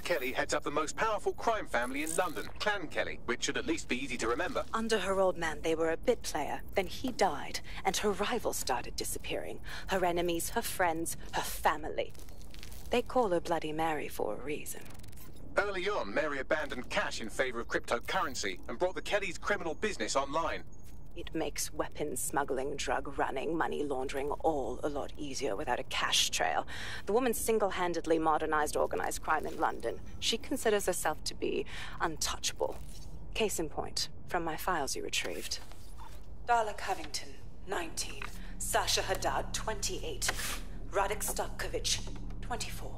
Kelly heads up the most powerful crime family in London, Clan Kelly, which should at least be easy to remember. Under her old man, they were a bit player. Then he died, and her rivals started disappearing. Her enemies, her friends, her family. They call her Bloody Mary for a reason. Early on, Mary abandoned cash in favor of cryptocurrency and brought the Kellys' criminal business online. It makes weapons smuggling, drug running, money laundering all a lot easier without a cash trail. The woman single-handedly modernized organized crime in London. She considers herself to be untouchable. Case in point, from my files you retrieved. Darla Covington, 19. Sasha Haddad, 28. Radek Stopkovich, 24.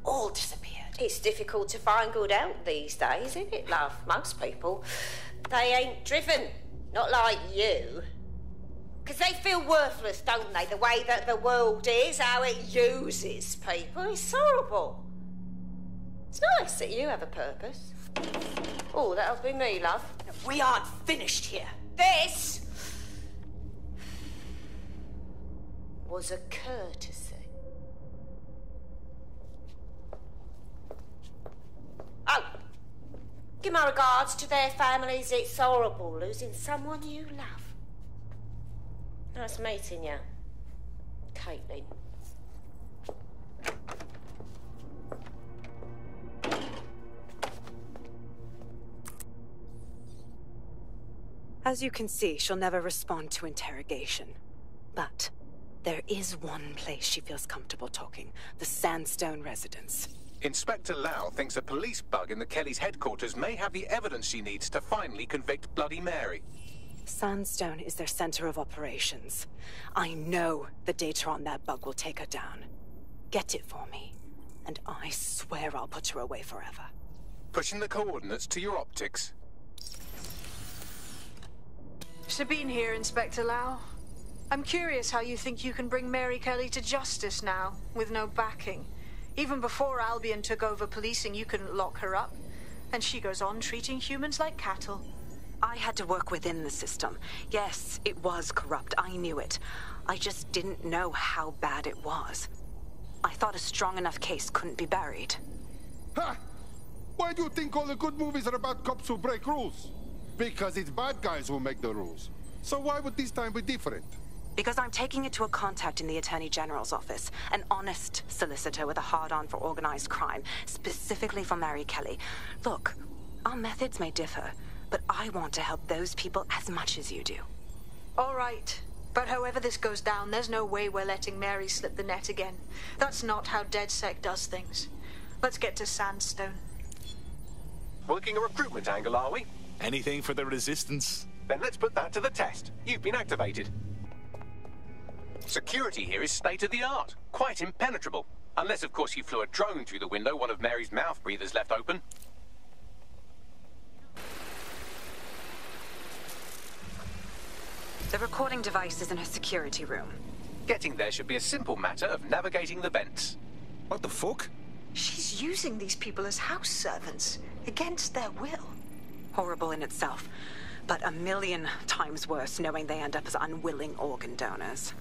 All disappeared. It's difficult to find good help these days, isn't it, love? Most people, they ain't driven. Not like you. Because they feel worthless, don't they? The way that the world is, how it uses people. It's horrible. It's nice that you have a purpose. Oh, that'll be me, love. We aren't finished here. This was a courtesy. Oh, give my regards to their families. It's horrible losing someone you love. Nice meeting you, Caitlin. As you can see, she'll never respond to interrogation. But there is one place she feels comfortable talking, the Sandstone residence. Inspector Lau thinks a police bug in the Kellys' headquarters may have the evidence she needs to finally convict Bloody Mary. Sandstone is their center of operations. I know the data on that bug will take her down. Get it for me, and I swear I'll put her away forever. Pushing the coordinates to your optics. Sabine here, Inspector Lau. I'm curious how you think you can bring Mary Kelly to justice now, with no backing. Even before Albion took over policing, you couldn't lock her up. And she goes on treating humans like cattle. I had to work within the system. Yes, it was corrupt. I knew it. I just didn't know how bad it was. I thought a strong enough case couldn't be buried. Ha! Why do you think all the good movies are about cops who break rules? Because it's bad guys who make the rules. So why would this time be different? Because I'm taking it to a contact in the Attorney General's office. An honest solicitor with a hard-on for organized crime, specifically for Mary Kelly. Look, our methods may differ, but I want to help those people as much as you do. All right. But however this goes down, there's no way we're letting Mary slip the net again. That's not how DedSec does things. Let's get to Sandstone. Working a recruitment angle, are we? Anything for the Resistance. Then let's put that to the test. You've been activated. Security here is state-of-the-art. Quite impenetrable. Unless, of course, you flew a drone through the window one of Mary's mouth breathers left open. The recording device is in her security room. Getting there should be a simple matter of navigating the vents. What the fuck? She's using these people as house servants, against their will. Horrible in itself, but a million times worse knowing they end up as unwilling organ donors.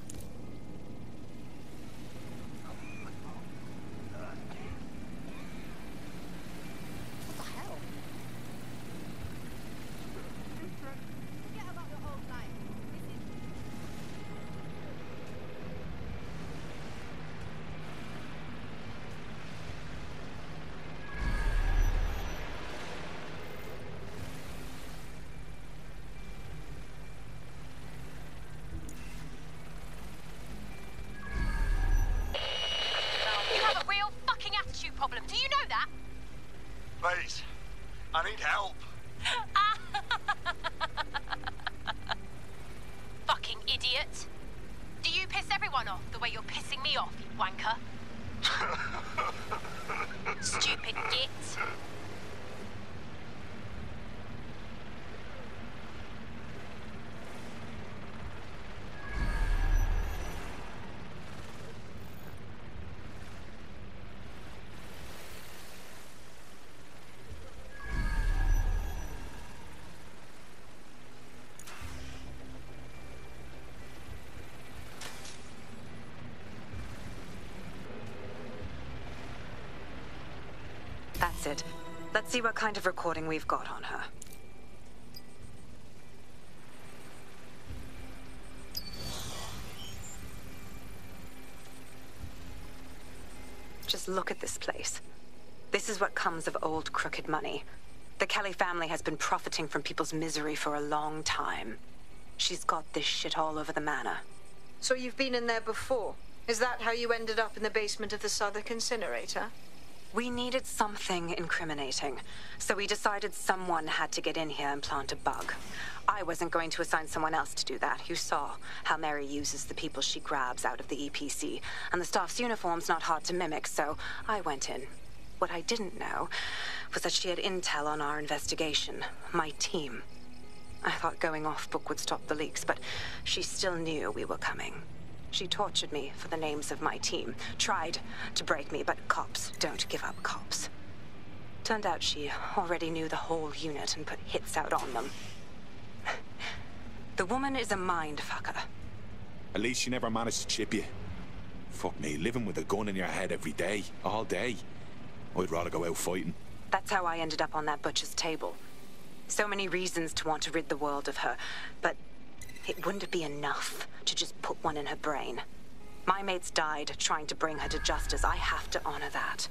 Problem. Do you know that? Please, I need help. Fucking idiot. Do you piss everyone off the way you're pissing me off, you wanker? Stupid git. That's it. Let's see what kind of recording we've got on her. Just look at this place. This is what comes of old crooked money. The Kelly family has been profiting from people's misery for a long time. She's got this shit all over the manor. So you've been in there before? Is that how you ended up in the basement of the Southwark incinerator? We needed something incriminating, so we decided someone had to get in here and plant a bug. I wasn't going to assign someone else to do that. You saw how Mary uses the people she grabs out of the EPC, and the staff's uniform's not hard to mimic, so I went in. What I didn't know was that she had intel on our investigation, my team. I thought going off book would stop the leaks, but she still knew we were coming. She tortured me for the names of my team, tried to break me, but cops don't give up cops. Turned out she already knew the whole unit and put hits out on them. The woman is a mindfucker. At least she never managed to chip you. Fuck me, living with a gun in your head every day, all day. I'd rather go out fighting. That's how I ended up on that butcher's table. So many reasons to want to rid the world of her, but it wouldn't be enough to just put one in her brain. My mates died trying to bring her to justice. I have to honor that.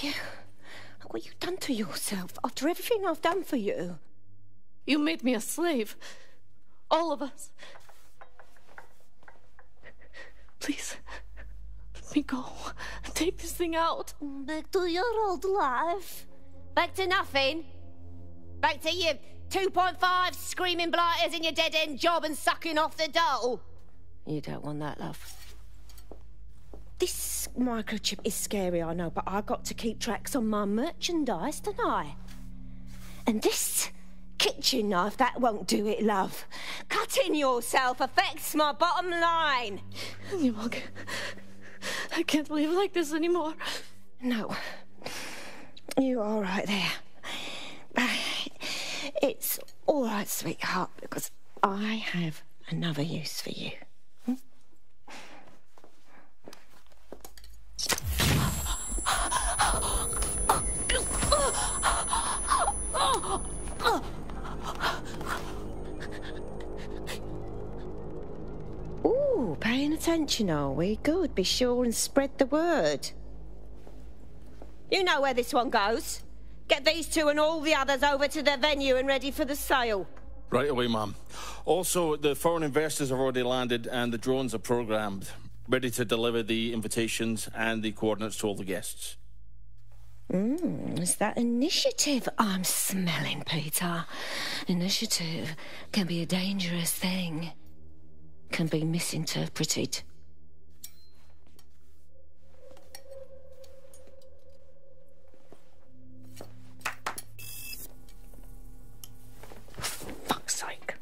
you? What you done to yourself after everything I've done for you? You made me a slave. All of us. Please, let me go. Take this thing out. Back to your old life. Back to nothing. Back to your 2.5 screaming blighters in your dead-end job and sucking off the dole. You don't want that, love. This microchip is scary, I know, but I got to keep tracks on my merchandise, don't I? And this kitchen knife, that won't do it, love. Cutting yourself affects my bottom line. I can't live like this anymore. No. You're all right there. It's all right, sweetheart, because I have another use for you. Ooh, paying attention, are we? Good. Be sure and spread the word. You know where this one goes. Get these two and all the others over to the venue and ready for the sale. Right away, Mum. Also, the foreign investors have already landed and the drones are programmed, ready to deliver the invitations and the coordinates to all the guests. Is that initiative I'm smelling, Peter? Initiative can be a dangerous thing. Can be misinterpreted. For fuck's sake.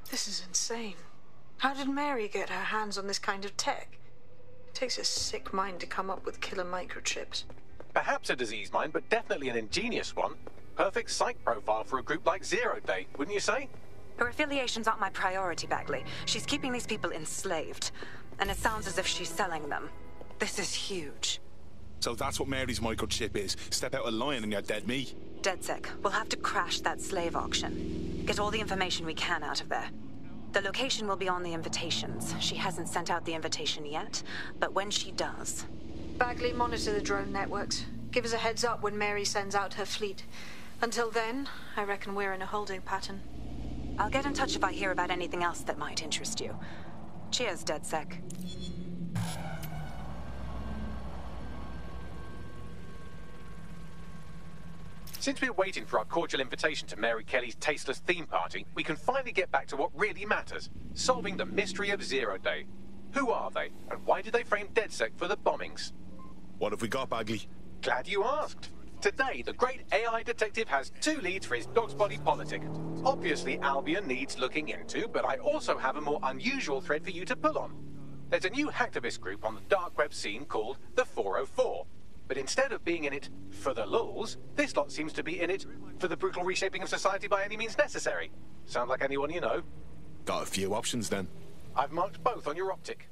This is insane. How did Mary get her hands on this kind of tech? It takes a sick mind to come up with killer microchips. Perhaps a disease mind, but definitely an ingenious one. Perfect psych profile for a group like Zero Day, wouldn't you say? Her affiliations aren't my priority, Bagley. She's keeping these people enslaved. And it sounds as if she's selling them. This is huge. So that's what Mary's microchip is. Step out of line and you're dead meat. DedSec, we'll have to crash that slave auction. Get all the information we can out of there. The location will be on the invitations. She hasn't sent out the invitation yet, but when she does... Bagley, monitor the drone networks. Give us a heads up when Mary sends out her fleet. Until then, I reckon we're in a holding pattern. I'll get in touch if I hear about anything else that might interest you. Cheers, DedSec. Since we're waiting for our cordial invitation to Mary Kelly's tasteless theme party, we can finally get back to what really matters, solving the mystery of Zero Day. Who are they, and why did they frame DedSec for the bombings? What have we got, Bagley? Glad you asked. Today, the great AI detective has 2 leads for his dog's body politic. Obviously, Albion needs looking into, but I also have a more unusual thread for you to pull on. There's a new hacktivist group on the dark web scene called the 404. But instead of being in it for the lulz, this lot seems to be in it for the brutal reshaping of society by any means necessary. Sound like anyone you know? Got a few options, then. I've marked both on your optic.